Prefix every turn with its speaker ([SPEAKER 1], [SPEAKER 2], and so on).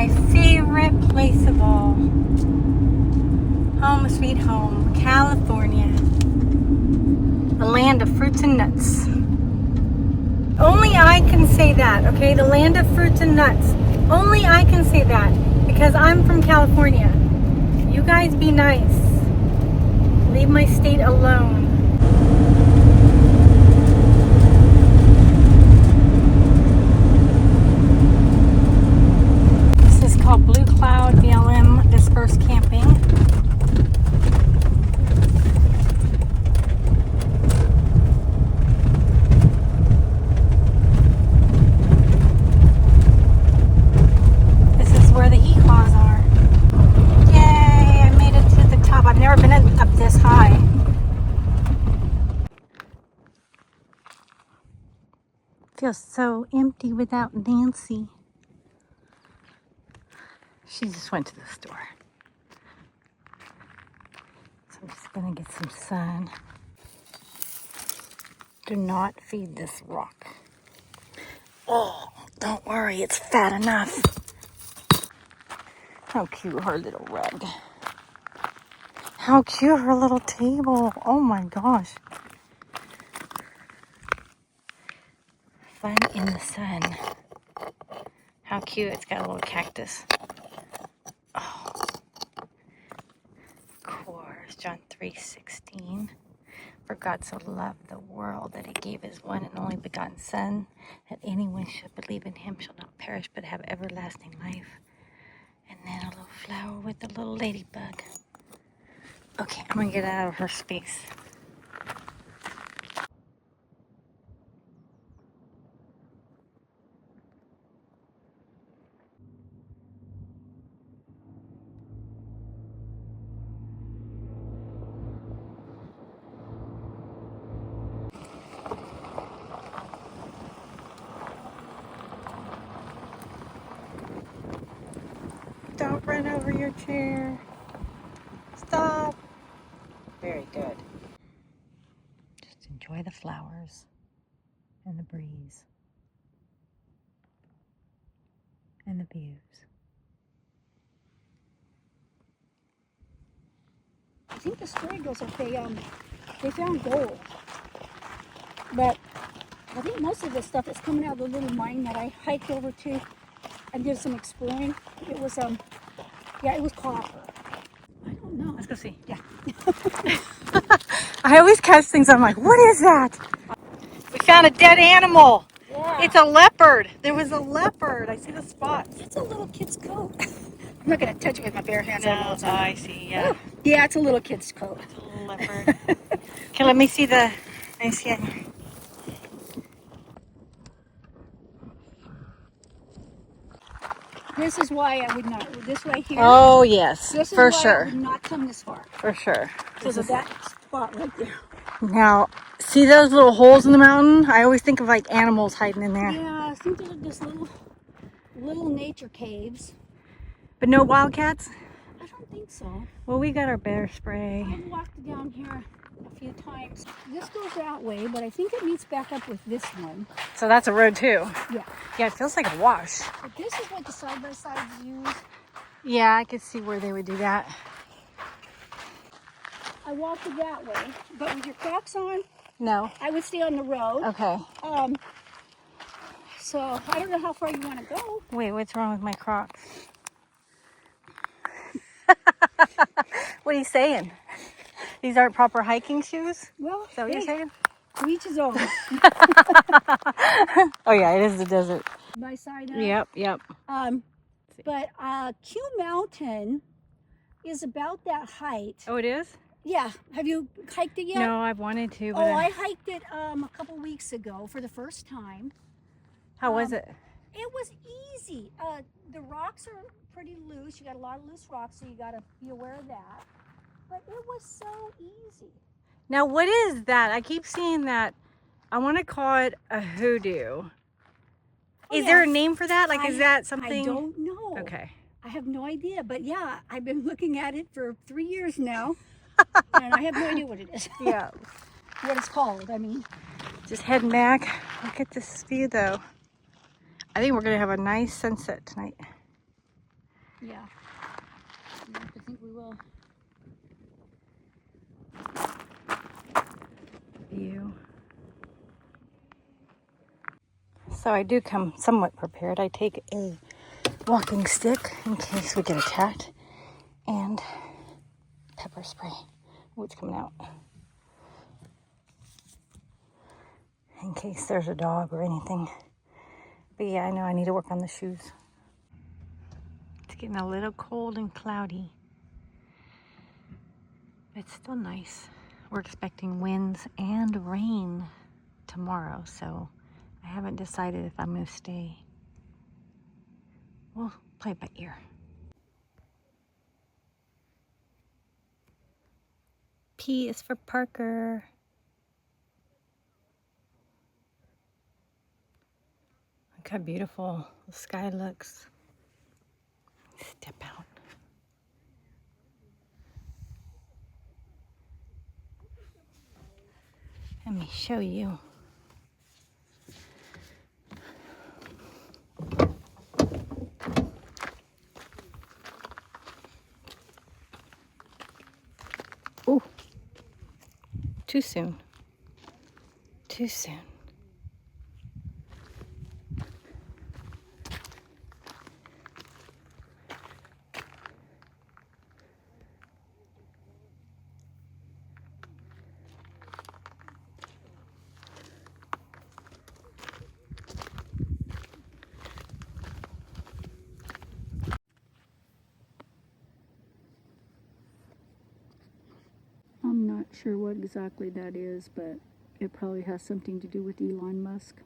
[SPEAKER 1] my favorite place of all. Home sweet home, California. The land of fruits and nuts. Only I can say that, okay? The land of fruits and nuts. Only I can say that because I'm from California. You guys be nice. Leave my state alone. This is called Blue Cloud BLM Dispersed Camping. This is where the e-claws are. Yay, I made it to the top. I've never been up this high. Feels so empty without Nancy. She just went to the store. So I'm just gonna get some sun. Do not feed this rock. Oh, don't worry, it's fat enough. How cute her little rug. How cute her little table. Oh my gosh. Fun in the sun. How cute, it's got a little cactus. Oh. Of course, John 3:16. For God so loved the world that he gave his one and only begotten Son, that anyone should believe in him shall not perish but have everlasting life. And then a little flower with a little ladybug. Okay, I'm gonna get out of her space. Don't run over your chair. Stop. Very good. Just enjoy the flowers and the breeze and the views.
[SPEAKER 2] I think the story goes that they found gold, but I think most of the stuff that's coming out of the little mine that I hiked over to and did some exploring, it was yeah, it was copper. I don't know.
[SPEAKER 1] Let's go see.
[SPEAKER 2] Yeah.
[SPEAKER 1] I always catch things, I'm like, what is that? We found a dead animal.
[SPEAKER 2] Yeah.
[SPEAKER 1] It's a leopard. There was a leopard. I see the spots.
[SPEAKER 2] It's a little kid's coat. I'm not gonna touch it with my bare hands.
[SPEAKER 1] No, I see, yeah.
[SPEAKER 2] Yeah, it's a little kid's coat.
[SPEAKER 1] It's a little leopard. Okay, let me see the, let me see it.
[SPEAKER 2] This is why I would not. This right here.
[SPEAKER 1] Oh, yes,
[SPEAKER 2] This is
[SPEAKER 1] for
[SPEAKER 2] why I
[SPEAKER 1] sure.
[SPEAKER 2] would not come this far.
[SPEAKER 1] For sure.
[SPEAKER 2] Because of that spot right there.
[SPEAKER 1] Now, see those little holes in the mountain? I always think of like animals hiding in there.
[SPEAKER 2] Yeah, I think there's just little nature caves.
[SPEAKER 1] But no wildcats?
[SPEAKER 2] I don't think so.
[SPEAKER 1] Well, we got our bear spray.
[SPEAKER 2] I've walked down here a few times. This goes that way, but I think it meets back up with this one.
[SPEAKER 1] So that's a road too.
[SPEAKER 2] Yeah.
[SPEAKER 1] Yeah, it feels like a wash.
[SPEAKER 2] But this is what the side-by-sides use.
[SPEAKER 1] Yeah, I could see where they would do that.
[SPEAKER 2] I walked it that way, but with your Crocs on,
[SPEAKER 1] No.
[SPEAKER 2] I would stay on the road.
[SPEAKER 1] Okay.
[SPEAKER 2] So I don't know how far you want to go.
[SPEAKER 1] Wait, what's wrong with my Crocs? What are you saying? These aren't proper hiking shoes?
[SPEAKER 2] Well,
[SPEAKER 1] Is that what you're saying?
[SPEAKER 2] to each his own.
[SPEAKER 1] Oh yeah, it is the desert.
[SPEAKER 2] My side up.
[SPEAKER 1] Yep.
[SPEAKER 2] But Q Mountain is about that height.
[SPEAKER 1] Oh, it is?
[SPEAKER 2] Yeah. Have you hiked it yet?
[SPEAKER 1] No, I've wanted to, but
[SPEAKER 2] Oh, I hiked it a couple weeks ago for the first time.
[SPEAKER 1] how was it?
[SPEAKER 2] It was easy. The rocks are pretty loose. You got a lot of loose rocks, so you got to be aware of that. But it was so easy.
[SPEAKER 1] Now, what is that? I keep seeing that. I want to call it a hoodoo. Is there a name for that? Like, is that something?
[SPEAKER 2] I don't know.
[SPEAKER 1] Okay.
[SPEAKER 2] I have no idea. But yeah, I've been looking at it for 3 years now. And I have no idea what it is.
[SPEAKER 1] Yeah.
[SPEAKER 2] What it's called, I mean.
[SPEAKER 1] Just heading back. Look at this view, though. I think we're going to have a nice sunset tonight.
[SPEAKER 2] Yeah. I think we will.
[SPEAKER 1] View. So I do come somewhat prepared. I take a walking stick in case we get attacked, and pepper spray. Oh, it's coming out. In case there's a dog or anything. But yeah, I know I need to work on the shoes. It's getting a little cold and cloudy. But it's still nice. We're expecting winds and rain tomorrow, so I haven't decided if I'm going to stay. We'll play it by ear. P is for Parker. Look how beautiful the sky looks. Step out. Let me show you. Ooh, too soon. Too soon.
[SPEAKER 2] I'm not sure what exactly that is, but it probably has something to do with Elon Musk.